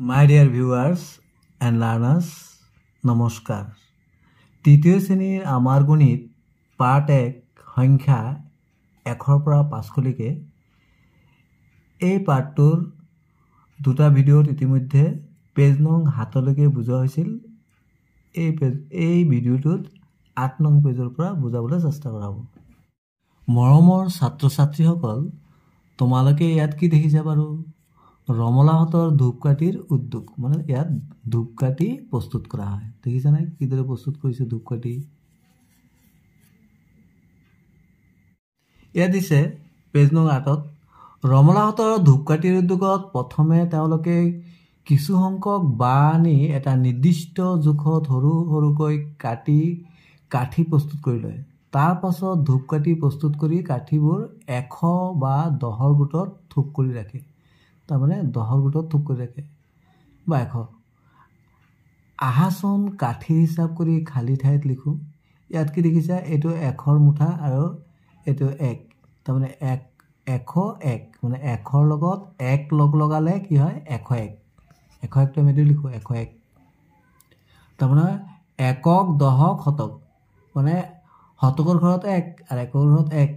My dear viewers and learners, নমস্কাৰ। তৃতীয় শ্ৰেণীৰ আমাৰ গণিত পাৰ্ট 1 সংখ্যা 1 পৰা 5 লৈকে এই পাৰ্টটোৰ দুটা ভিডিঅ'ত ইতিমধ্যে পেজ নং 7 লৈকে বুজোৱা হৈছিল। এই ভিডিঅ'টোত 8 নং পেজৰ পৰা বুজাবলৈ চেষ্টা কৰা হ'ব। মৰমৰ ছাত্ৰ ছাত্ৰীসকল, তোমালোকে ইয়াত কি দেখিছা বাৰু? ৰমলাহঁতৰ ধূপকাঠিৰ উদ্যোগ, মানে ইয়াত ধূপকাঠি প্ৰস্তুত কৰা হয়। দেখিছা নাই কিদৰে প্ৰস্তুত কৰিছে ধূপকাঠি? ইয়াত দিছে পেজ নং 8ত ৰমলাহঁতৰ ধূপকাঠিৰ উদ্যোগত প্ৰথমে তেওঁলোকে কিছু সংখ্যক বাঁহ আনি এটা নিৰ্দিষ্ট জোখত সৰু সৰুকৈ কাঠি প্ৰস্তুত কৰি লয়। তাৰ পাছত ধূপকাঠি প্ৰস্তুত কৰি কাঠিবোৰ 100 বা 10 গোটত থোপ কৰি ৰাখে। তাৰমানে 10 গোটত থোপ কৰি ৰাখে বা 100। আহাচোন কাঠি হিচাপ কৰি খালী ঠাইত লিখোঁ। ইয়াত কি দেখিছা? এইটো 100 মুঠা আৰু এইটো 1। তাৰমানে 101, মানে 100ৰ লগত 1 লগালে কি হয়? 101। 101টো আমি এইটো লিখোঁ 101। তাৰমানে একক, দশক, শতক, মানে শতকৰ ঘৰত 1 আৰু একৰ ঘৰত 1।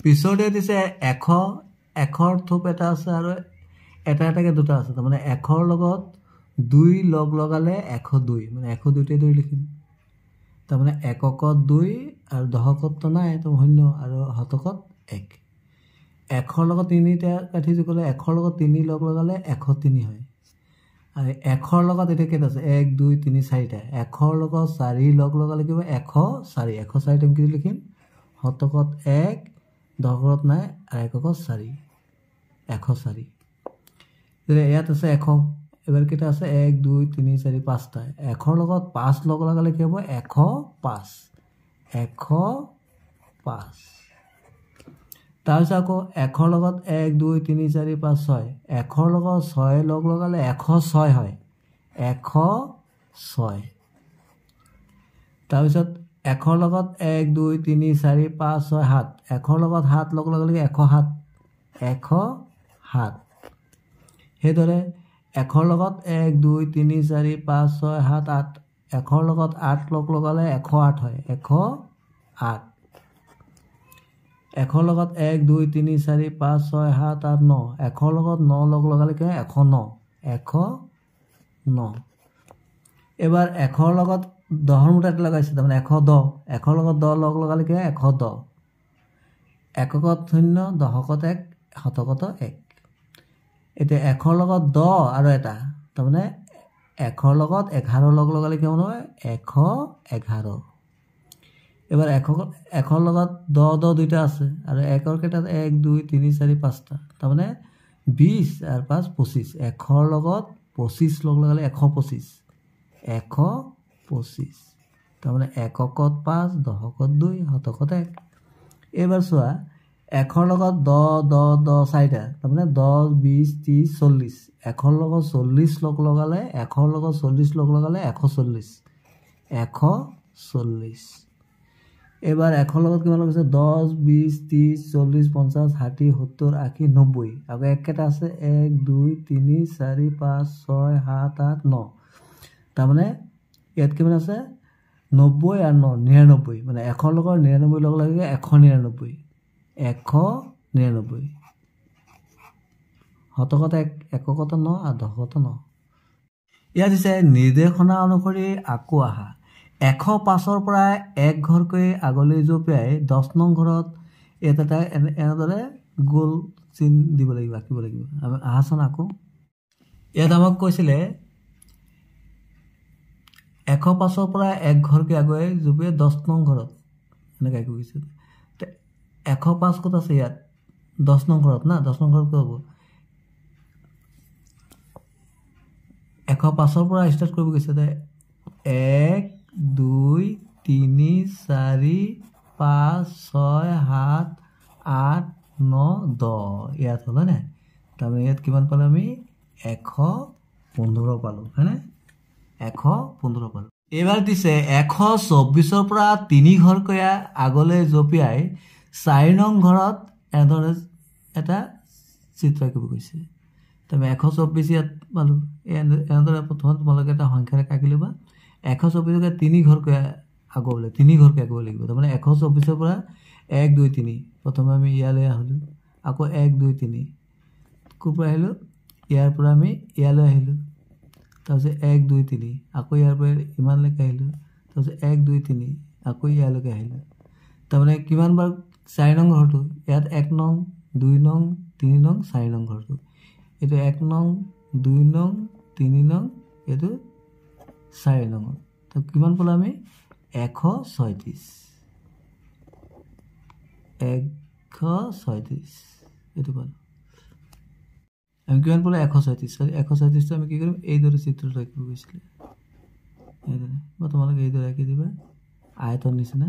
পিছতে দিছে 100ৰ থোপ এটা আছে আৰু এটাকে দুটা আছে। তাৰমানে 100ৰ লগত 2 লগালে 102, মানে 102তে ধৰি লিখিম। তাৰমানে এককত 2 আৰু দশকততো নাই, তো 0 আৰু শতকত 1। 100ৰ লগত 3টা কাঠি জোখলে 100ৰ লগত 3 লগালে 103 হয়। আৰু 100ৰ লগত এতিয়া কেইটা আছে? 1 2 3 4টা। 100ৰ লগত 4 লগালে কি হ'ব? 104। 104টা কি লিখিম? শতকত 1, দশকত নাই আৰু এককত 4। 104। ইয়াত আছে 100। এবাৰ কেইটা আছে? 1 2 3 4 5টা। 100ৰ লগত 5 লগালে কি হ'ব? 105। 105। তাৰপিছত আকৌ 100ৰ লগত 1 2 3 4 5 6। 100ৰ লগত 6 লগালে 106 হয়। 106। তাৰপিছত 100ৰ লগত 1 2 3 4 5 6 7। 100ৰ লগত 7 লগালে 107। 107। সেইদৰে 100ৰ লগত 1 2 3 4 5 6 7 8। 100ৰ লগত 8 লগালে 108 হয়। 108। 100ৰ লগত 1 2 3 4 5 6 7 8 9। 100ৰ লগত 9 লগালে কি হয়? 109। 109। এবাৰ 100ৰ লগত 10ৰ মুঠা এটা লগাইছে, তাৰমানে 110। 100ৰ লগত 10 লগালে কি হয়? 110। এককত 0, দশকত 1, শতকত 1। এতিয়া 100ৰ লগত 10 আৰু এটা, তাৰমানে 100ৰ লগত 11 লগালে কি হয়? 111। এবাৰ 100ৰ লগত 10 দুইটা আছে আৰু 1ৰ কেইটা? 1 2 3 4 5টা। তাৰমানে 20 আৰু 5 25। 100ৰ লগত 25 লগালে 125। 125। তাৰমানে এককত 5, দশকত 2, শতকত 1। এইবাৰ চোৱা, 100ৰ লগত 10 10 10 4টা। তাৰমানে 10 20 30 40। 100ৰ লগত 40 লগালে 100ৰ লগত 40 লগালে 140। 140। এইবাৰ 100ৰ লগত কিমান লগাইছে? 10 20 30 40 50 60 70 80 90। আকৌ এককেইটা আছে? 1 2 3 4 5 6 7 8 9। তাৰমানে ইয়াত কিমান আছে? 90 আৰু 9 99। মানে 100ৰ লগত 99 লগালে 199। 199। শতকত 1, এককত 9 আৰু দশকত 9। ইয়াত দিছে নিৰ্দেশনা অনুসৰি আকৌ আহা। 105ৰ পৰা 1 ঘৰকৈ আগলৈ জঁপিয়াই 10 নং ঘৰত এটা এনেদৰে গোল চিন দিব লাগিব, আঁকিব লাগিব। আহাচোন আকৌ। ইয়াত আমাক কৈছিলে 105ৰ পৰা 1 ঘৰকৈ আগুৱাই জঁপিয়াই 10 নং ঘৰত, এনেকৈ আঁকি গৈছে। 105 ক'ত আছে? ইয়াত 10 নং ঘৰত না। 10 নং ঘৰত ক'ত হ'ব? 105ৰ পৰা ষ্টাৰ্ট কৰিব গৈছে। 1 2 3 4 5 6 7 8 9 10। ইয়াত হ'ল হয়নে? তাৰমানে ইয়াত কিমান পালোঁ আমি? 115 পালোঁ, হয়নে? 115 পালোঁ। এইবাৰ দিছে 124ৰ পৰা 3 ঘৰকৈ আগলৈ জঁপিয়াই 4 নং ঘৰত এনেদৰে এটা চিত্ৰ আঁকিব গৈছে। তাৰমানে 124 ইয়াত পালোঁ এনেদৰে প্ৰথমত তোমালোকে এটা সংখ্যাৰে কাটি ল'বা 124কে 3 ঘৰকৈ আগুৱাবলৈ 3 ঘৰকৈ আগুৱাব লাগিব তাৰমানে 124ৰ পৰা 1 2 3 প্ৰথমে আমি ইয়ালৈ আহিলোঁ আকৌ 1 2 3 ক'ৰ পৰা আহিলোঁ ইয়াৰ পৰা আমি ইয়ালৈ আহিলোঁ তাৰপিছত 1 2 3 আকৌ ইয়াৰ পৰা ইমানলৈকে আহিলোঁ তাৰপিছত 1 2 3 আকৌ ইয়ালৈকে আহিলোঁ তাৰমানে কিমানবাৰ 4 নং ঘৰটো ইয়াত 1 নং 2 নং 3 নং 4 নং ঘৰটো এইটো 1 নং 2 নং 3 নং এইটো 4 নং তো কিমান পালোঁ আমি 136 এইটো পালোঁ আমি কিমান পালোঁ 136 আমি কি কৰিম এইদৰে চিত্ৰটো আঁকিব গৈছিলে এইদৰে বা তোমালোকে এইদৰে আঁকি দিবা আয়তৰ নিচিনা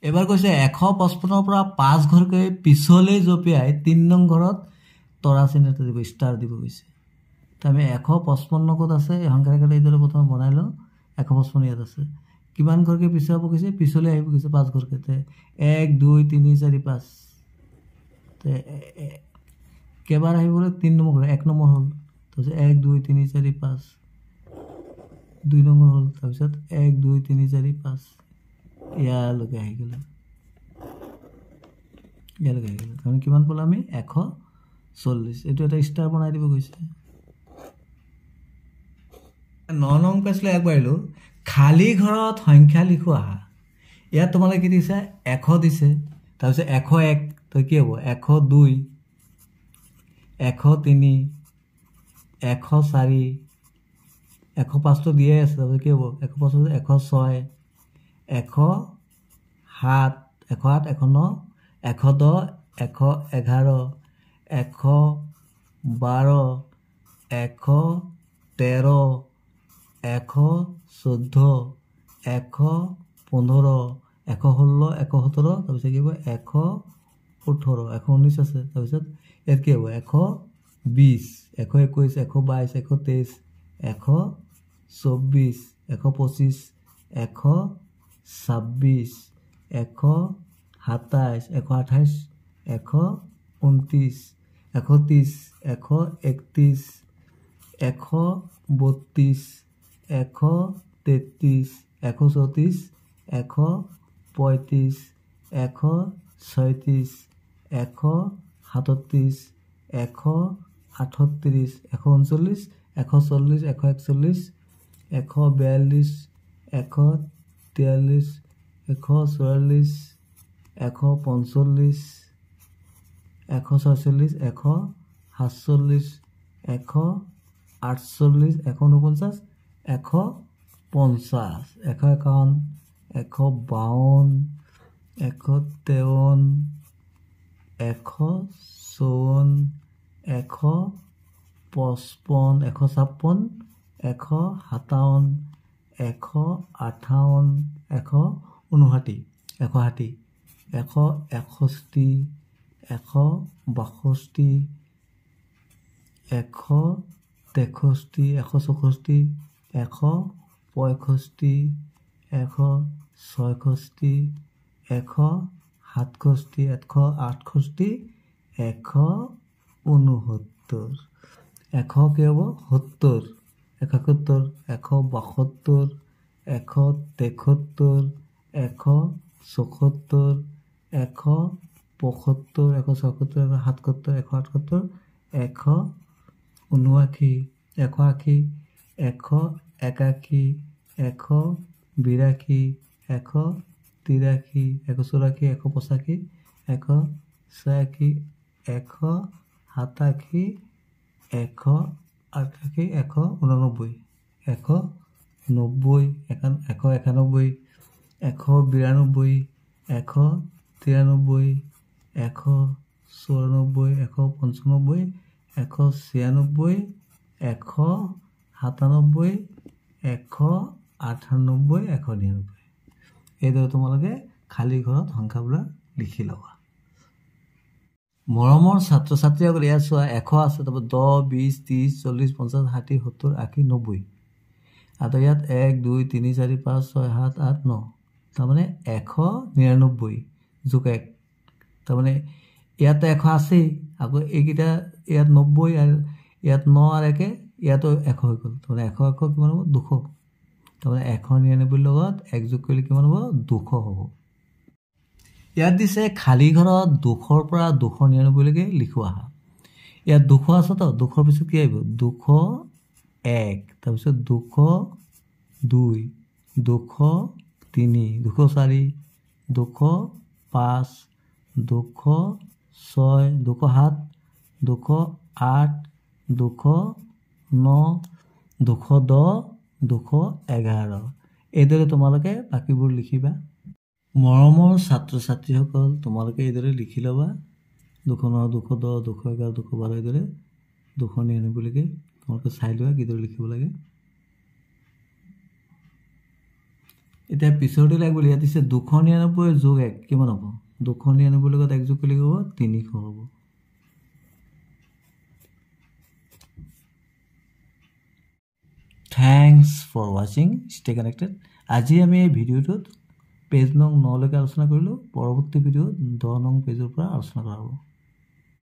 এবাৰ কৈছে 155ৰ পৰা 5 ঘৰকৈ পিছলৈ জঁপিয়াই 3 নং ঘৰত তৰা চিন এটা দিব ষ্টাৰ দিব গৈছে তো আমি 155 ক'ত আছে এই সংখ্যাৰেখাটো এইদৰে প্ৰথমে বনাই লওঁ 155 ইয়াত আছে কিমান ঘৰকৈ পিছুৱাব গৈছে পিছলৈ আহিব গৈছে 5 ঘৰকৈ 1 2 3 4 5 কেইবাৰ আহিবলৈ 3 নম্বৰ ঘৰ 1 নম্বৰ হ'ল তাৰপিছত 1 2 3 4 5 2 নম্বৰ হ'ল তাৰপিছত 1 2 3 4 5 ইয়ালৈকে আহি গ'ল তাৰমানে কিমান পালোঁ আমি 140 এইটো এটা ষ্টাৰ বনাই দিব গৈছে 9 নং পাইছিলোঁ একবাৰিলোঁ খালী ঘৰত সংখ্যা লিখো আহা ইয়াত তোমালোকে কি দিছে 100 দিছে তাৰপিছত 101 তো কি হ'ব 102 103 104 105 তো দিয়ে আছে তাৰপিছত কি হ'ব 105 106 107 108 109 110 111 112 113 114 115 116 117 তাৰপিছত কি হ'ব 118 119 আছে তাৰপিছত ইয়াত কি হ'ব 120 121 122 123 124 125 126 127 128 129 130 131 132 133 134 135 136 137 138 139 140 141 142 143 144 145 146 147 148 149 150 151 152 153 154 155 156 157 158 159 160 161 162 163 164 165 166 167 168 169 এশ কি হ'ব 70 71 172 173 174 175 176 177 178 179 180 181 182 183 184 185 186 187 188 189 190 191 192 193 194 195 196 197 198 199 এইদৰে তোমালোকে খালী ঘৰত সংখ্যাবিলাক লিখি ল'বা মৰমৰ ছাত্ৰ ছাত্ৰীসকল ইয়াত চোৱা 100 আছে তাৰপৰা 10 20 30 40 50 60 70 80 90 আৰু ইয়াত 1 2 3 4 5 6 7 8 9 তাৰমানে 199 যোগ 1 তাৰমানে ইয়াতো 100 আছেই আকৌ এইকেইটা ইয়াত 90 আৰু ইয়াত 9 আৰু 1 ইয়াতো 100 হৈ গ'ল তাৰমানে 100 100 কিমান হ'ব 200 তাৰমানে 199 লগত 1 যোগ কৰিলে কিমান হ'ব 200 হ'ব ইয়াত দিছে খালী ঘৰত 200 ৰ পৰা 299 লৈকে লিখোৱা আহা ইয়াত 200 আছে তো 200 পিছত কি আহিব 201 তাৰপিছত 202 203 204 205 206 207 208 209 210 211 এইদৰে তোমালোকে বাকিবোৰ লিখিবা মৰমৰ ছাত্ৰ ছাত্ৰীসকল তোমালোকে এইদৰে লিখি ল'বা 209 210 211 212 এইদৰে 299 লৈকে তোমালোকে চাই লোৱা কিদৰে লিখিব লাগে এতিয়া পিছৰটো লাগিব ইয়াত দিছে 299 যোগ 1 কিমান হ'ব 299 লগত 1 যোগ কৰিলে হ'ব 300 হ'ব Thanks for watching. Stay connected. আজি আমি এই ভিডিওটোত পেজ নং 9 লৈকে আলোচনা কৰিলো পৰৱৰ্তী ভিডিওত 10 নং পেজৰ পৰা আলোচনা কৰা হ'ব